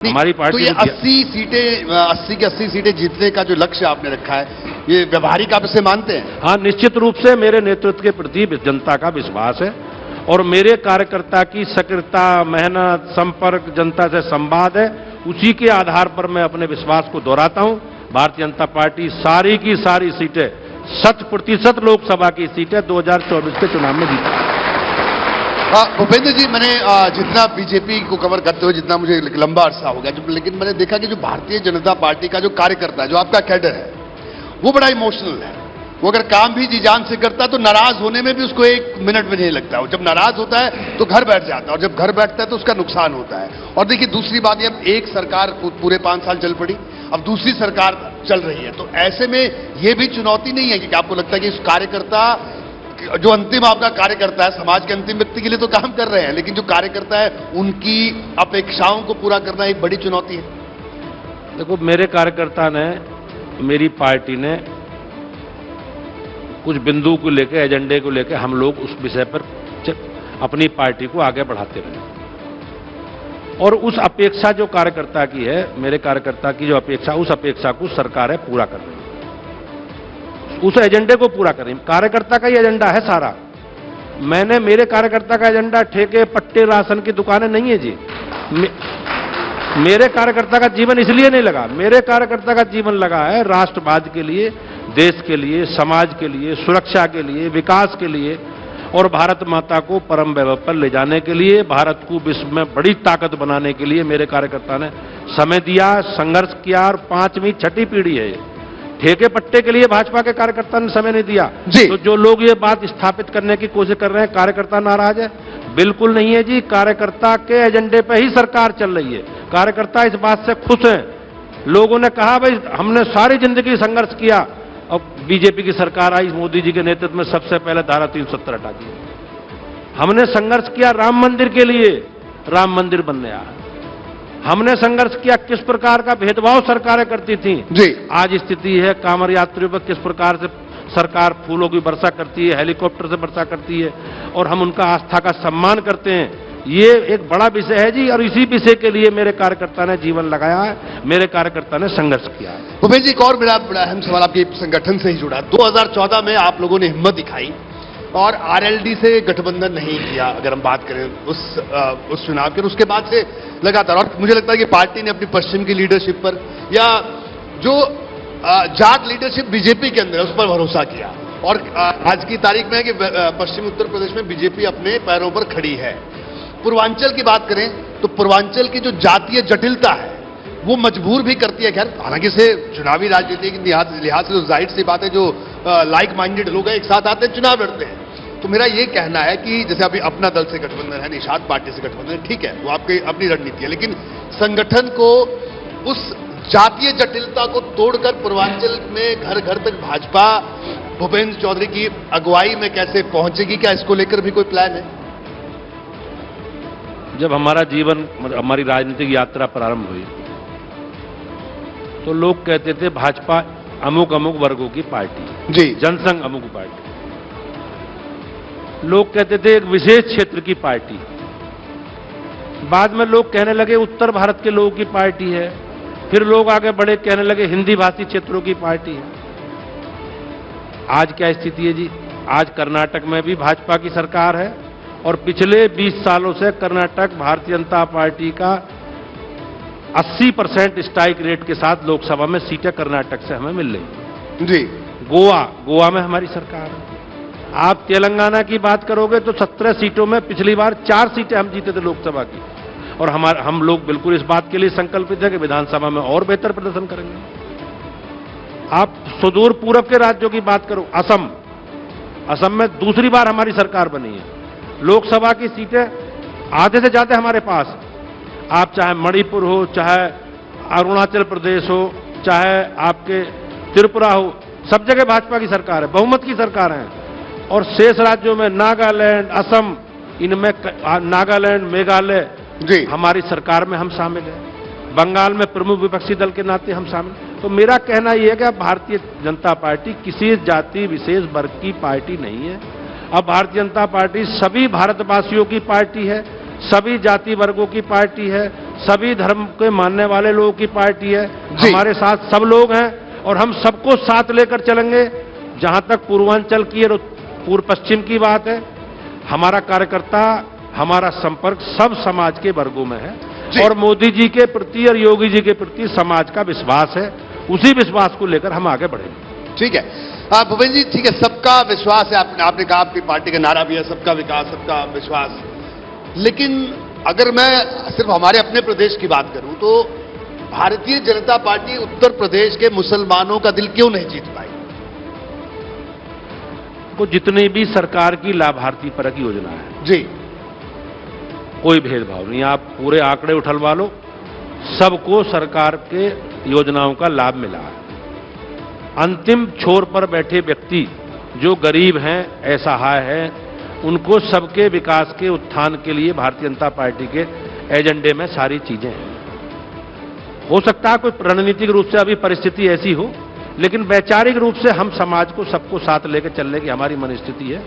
हमारी पार्टी तो ये 80 सीटें 80 की 80 सीटें जीतने का जो लक्ष्य आपने रखा है, ये व्यवहारिक आप इसे मानते हैं? हाँ, निश्चित रूप से मेरे नेतृत्व के प्रति जनता का विश्वास है और मेरे कार्यकर्ता की सक्रियता, मेहनत, संपर्क, जनता से संवाद है। उसी के आधार पर मैं अपने विश्वास को दोहराता हूं। भारतीय जनता पार्टी सारी की सारी सीटें 100% लोकसभा की सीटें 2024 के चुनाव में जीती। भूपेंद्र जी, मैंने जितना बीजेपी को कवर करते हुए जितना मुझे लंबा अरसा हो गया, लेकिन मैंने देखा कि जो भारतीय जनता पार्टी का जो कार्यकर्ता है, जो आपका कैडर है, वो बड़ा इमोशनल है। वो अगर काम भी जी जान से करता है तो नाराज होने में भी उसको 1 मिनट भी नहीं लगता। जब नाराज होता है तो घर बैठ जाता है, और जब घर बैठता है तो उसका नुकसान होता है। और देखिए, दूसरी बात, ये अब एक सरकार पूरे 5 साल चल पड़ी, अब दूसरी सरकार चल रही है, तो ऐसे में ये भी चुनौती नहीं है कि आपको लगता है कि इस कार्यकर्ता, जो अंतिम आपका कार्यकर्ता है, समाज के अंतिम व्यक्ति के लिए तो काम कर रहे हैं, लेकिन जो कार्यकर्ता है उनकी अपेक्षाओं को पूरा करना एक बड़ी चुनौती है? देखो, मेरे कार्यकर्ता ने, मेरी पार्टी ने कुछ बिंदु को लेकर, एजेंडे को लेकर हम लोग उस विषय पर अपनी पार्टी को आगे बढ़ाते रहे, और उस अपेक्षा जो कार्यकर्ता की है, मेरे कार्यकर्ता की जो अपेक्षा, उस अपेक्षा को सरकारें पूरा कर रही है, उस एजेंडे को पूरा करें। कार्यकर्ता का ही एजेंडा है सारा। मेरे कार्यकर्ता का एजेंडा ठेके, पट्टे, राशन की दुकानें नहीं है जी। मेरे कार्यकर्ता का जीवन इसलिए नहीं लगा, मेरे कार्यकर्ता का जीवन लगा है राष्ट्रवाद के लिए, देश के लिए, समाज के लिए, सुरक्षा के लिए, विकास के लिए, और भारत माता को परम वैभव पर ले जाने के लिए, भारत को विश्व में बड़ी ताकत बनाने के लिए मेरे कार्यकर्ता ने समय दिया, संघर्ष किया, और 5वीं 6ठी पीढ़ी है ये। ठेके पट्टे के लिए भाजपा के कार्यकर्ता ने समय नहीं दिया। तो जो लोग ये बात स्थापित करने की कोशिश कर रहे हैं, कार्यकर्ता नाराज है, बिल्कुल नहीं है जी। कार्यकर्ता के एजेंडे पर ही सरकार चल रही है। कार्यकर्ता इस बात से खुश हैं। लोगों ने कहा, भाई हमने सारी जिंदगी संघर्ष किया, अब बीजेपी की सरकार आई, मोदी जी के नेतृत्व में, सबसे पहले धारा 370 हटा दी। हमने संघर्ष किया राम मंदिर के लिए, राम मंदिर बन गया। हमने संघर्ष किया, किस प्रकार का भेदभाव सरकारें करती थी जी। आज स्थिति है कांवड़ यात्रियों पर किस प्रकार से सरकार फूलों की वर्षा करती है, हेलीकॉप्टर से वर्षा करती है, और हम उनका आस्था का सम्मान करते हैं। ये एक बड़ा विषय है जी, और इसी विषय के लिए मेरे कार्यकर्ता ने जीवन लगाया है, मेरे कार्यकर्ता ने संघर्ष किया है। भूपेंद्र जी, एक और बड़ा अहम सवाल आपके संगठन से ही जुड़ा। 2014 में आप लोगों ने हिम्मत दिखाई और आरएलडी से गठबंधन नहीं किया, अगर हम बात करें उस चुनाव के, उसके बाद से लगातार, और मुझे लगता है कि पार्टी ने अपनी पश्चिम की लीडरशिप पर, या जो जाट लीडरशिप बीजेपी के अंदर है, उस पर भरोसा किया, और आज की तारीख में है कि पश्चिम उत्तर प्रदेश में बीजेपी अपने पैरों पर खड़ी है। पूर्वांचल की बात करें तो पूर्वांचल की जो जातीय जटिलता है वो मजबूर भी करती है। खैर, हालांकि इसे चुनावी राजनीति के लिहाज से तो जाहिर सी बात है, जो लाइक माइंडेड लोग हैं एक साथ आते हैं, चुनाव लड़ते हैं। तो मेरा ये कहना है कि जैसे अभी अपना दल से गठबंधन है, निषाद पार्टी से गठबंधन है, ठीक है, वो आपकी अपनी रणनीति है, लेकिन संगठन को उस जातीय जटिलता को तोड़कर पूर्वांचल में घर घर तक भाजपा भूपेंद्र चौधरी की अगुवाई में कैसे पहुंचेगी? क्या इसको लेकर भी कोई प्लान है? जब हमारा जीवन, हमारी राजनीतिक यात्रा प्रारंभ हुई तो लोग कहते थे भाजपा अमुक अमुक वर्गों की पार्टी जी, जनसंघ अमुक पार्टी। लोग कहते थे एक विशेष क्षेत्र की पार्टी। बाद में लोग कहने लगे उत्तर भारत के लोगों की पार्टी है। फिर लोग आगे बढ़े, कहने लगे हिंदी भाषी क्षेत्रों की पार्टी है। आज क्या स्थिति है जी? आज कर्नाटक में भी भाजपा की सरकार है, और पिछले 20 सालों से कर्नाटक भारतीय जनता पार्टी का 80% स्ट्राइक रेट के साथ लोकसभा में सीटें कर्नाटक से हमें मिल रही जी। गोवा में हमारी सरकार है। आप तेलंगाना की बात करोगे तो 17 सीटों में पिछली बार 4 सीटें हम जीते थे लोकसभा की, और हम लोग बिल्कुल इस बात के लिए संकल्पित है कि विधानसभा में और बेहतर प्रदर्शन करेंगे। आप सुदूर पूर्व के राज्यों की बात करो, असम में दूसरी बार हमारी सरकार बनी है। लोकसभा की सीटें आधे से ज्यादा हमारे पास। आप चाहे मणिपुर हो, चाहे अरुणाचल प्रदेश हो, चाहे आपके त्रिपुरा हो, सब जगह भाजपा की सरकार है, बहुमत की सरकार है। और शेष राज्यों में नागालैंड, असम, इनमें नागालैंड, मेघालय जी, हमारी सरकार में हम शामिल हैं। बंगाल में प्रमुख विपक्षी दल के नाते हम शामिल। तो मेरा कहना यह है कि भारतीय जनता पार्टी किसी जाति विशेष वर्ग की पार्टी नहीं है। अब भारतीय जनता पार्टी सभी भारतवासियों की पार्टी है, सभी जाति वर्गों की पार्टी है, सभी धर्म के मानने वाले लोगों की पार्टी है। जी। हमारे साथ सब लोग हैं और हम सबको साथ लेकर चलेंगे। जहां तक पूर्वांचल की और पूर्व पश्चिम की बात है, हमारा कार्यकर्ता, हमारा संपर्क सब समाज के वर्गों में जी। है और मोदी जी के प्रति और योगी जी के प्रति समाज का विश्वास है। उसी विश्वास को लेकर हम आगे बढ़ेंगे। ठीक है भूपेंद्र जी, ठीक है, सबका विश्वास है। आपने कहा आपकी पार्टी का नारा भी है सबका विकास सबका विश्वास। लेकिन अगर मैं सिर्फ हमारे अपने प्रदेश की बात करूं तो भारतीय जनता पार्टी उत्तर प्रदेश के मुसलमानों का दिल क्यों नहीं जीत पाई? को जितनी भी सरकार की लाभार्थी परक योजना है जी, कोई भेदभाव नहीं। आप पूरे आंकड़े उठलवा लो, सबको सरकार के योजनाओं का लाभ मिला है। अंतिम छोर पर बैठे व्यक्ति जो गरीब हैं, असहाय हैं, उनको सबके विकास के उत्थान के लिए भारतीय जनता पार्टी के एजेंडे में सारी चीजें हैं। हो सकता है कोई रणनीतिक रूप से अभी परिस्थिति ऐसी हो, लेकिन वैचारिक रूप से हम समाज को सबको साथ लेकर चलने की हमारी मनस्थिति है।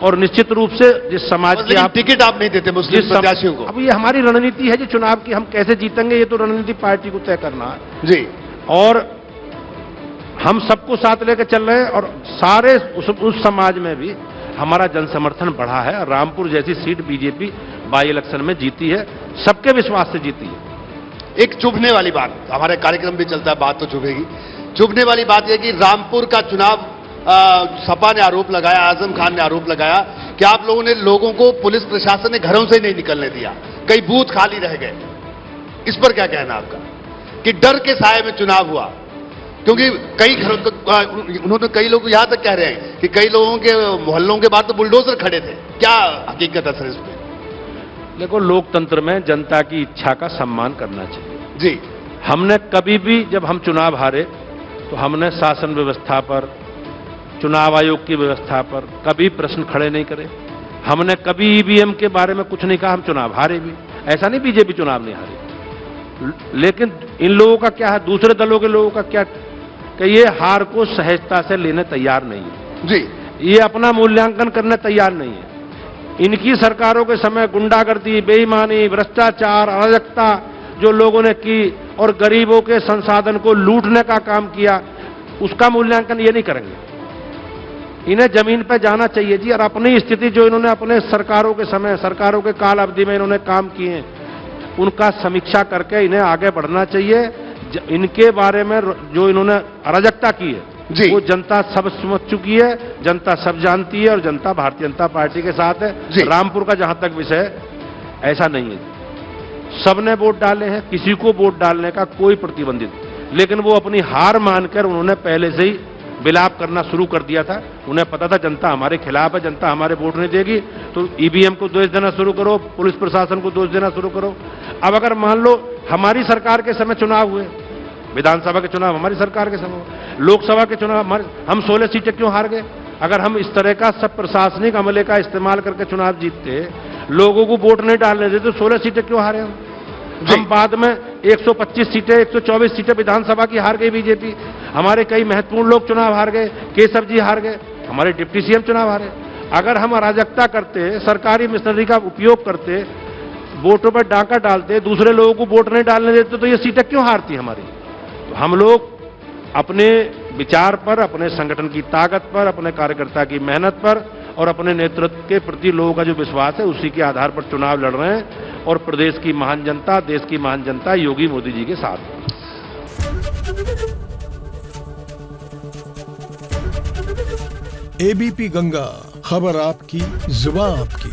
और निश्चित रूप से जिस समाज की आप टिकट आप नहीं देते मुस्लिम प्रत्याशियों को। अब ये हमारी रणनीति है, जो चुनाव की हम कैसे जीतेंगे ये तो रणनीति पार्टी को तय करना है जी। और हम सबको साथ लेकर चल रहे हैं और सारे उस समाज में भी हमारा जन समर्थन बढ़ा है। रामपुर जैसी सीट बीजेपी बाई इलेक्शन में जीती है, सबके विश्वास से जीती है। एक चुभने वाली बात, हमारे कार्यक्रम भी चलता है, बात तो चुभेगी। चुभने वाली बात यह कि रामपुर का चुनाव सपा ने आरोप लगाया, आजम खान ने आरोप लगाया कि आप लोगों ने लोगों को, पुलिस प्रशासन ने घरों से नहीं निकलने दिया, कई बूथ खाली रह गए। इस पर क्या कहना आपका कि डर के साए में चुनाव हुआ? क्योंकि कई घरों, उन्होंने कई लोग यहां तक कह रहे हैं कि कई लोगों के मोहल्लों के बाद तो बुलडोजर खड़े थे। क्या हकीकत है सर इसमें? देखो, लोकतंत्र में जनता की इच्छा का सम्मान करना चाहिए जी। हमने कभी भी, जब हम चुनाव हारे तो हमने शासन व्यवस्था पर, चुनाव आयोग की व्यवस्था पर कभी प्रश्न खड़े नहीं करे। हमने कभी ईवीएम के बारे में कुछ नहीं कहा। हम चुनाव हारे भी, ऐसा नहीं बीजेपी चुनाव नहीं हारी। लेकिन इन लोगों का क्या है, दूसरे दलों के लोगों का क्या, कि ये हार को सहजता से लेने तैयार नहीं है जी। ये अपना मूल्यांकन करने तैयार नहीं है। इनकी सरकारों के समय गुंडागर्दी, बेईमानी, भ्रष्टाचार, अराजकता जो लोगों ने की और गरीबों के संसाधन को लूटने का काम किया, उसका मूल्यांकन ये नहीं करेंगे। इन्हें जमीन पर जाना चाहिए जी, और अपनी स्थिति जो इन्होंने अपने सरकारों के समय, सरकारों के काल अवधि में इन्होंने काम किए, उनका समीक्षा करके इन्हें आगे बढ़ना चाहिए। इनके बारे में जो इन्होंने अराजकता की है वो जनता सब समझ चुकी है, जनता सब जानती है और जनता भारतीय जनता पार्टी के साथ है। रामपुर का जहां तक विषय, ऐसा नहीं है, सबने वोट डाले हैं, किसी को वोट डालने का कोई प्रतिबंधित, लेकिन वो अपनी हार मानकर उन्होंने पहले से ही विलाप करना शुरू कर दिया था। उन्हें पता था जनता हमारे खिलाफ है, जनता हमारे वोट नहीं देगी, तो ईवीएम को दोष देना शुरू करो, पुलिस प्रशासन को दोष देना शुरू करो। अब अगर मान लो हमारी सरकार के समय चुनाव हुए, विधानसभा के चुनाव हमारी सरकार के समय, लोकसभा के चुनाव हमारे, हम 16 सीटें क्यों हार गए? अगर हम इस तरह का सब प्रशासनिक अमले का इस्तेमाल करके चुनाव जीतते, लोगों को वोट नहीं डालने देते, तो 16 सीटें क्यों हारे हम? बाद में 125 सीटें, 124 सीटें विधानसभा की हार गई बीजेपी। हमारे कई महत्वपूर्ण लोग चुनाव हार गए, केशव जी हार गए, हमारे डिप्टी सीएम चुनाव हारे। अगर हम अराजकता करते, सरकारी मशीनरी का उपयोग करते, वोटों पर डाका डालते, दूसरे लोगों को वोट नहीं डालने देते, तो ये सीटें क्यों हारती हमारी? तो हम लोग अपने विचार पर, अपने संगठन की ताकत पर, अपने कार्यकर्ता की मेहनत पर और अपने नेतृत्व के प्रति लोगों का जो विश्वास है, उसी के आधार पर चुनाव लड़ रहे हैं और प्रदेश की महान जनता, देश की महान जनता योगी मोदी जी के साथ। एबीपी गंगा, खबर आपकी, जुबान आपकी।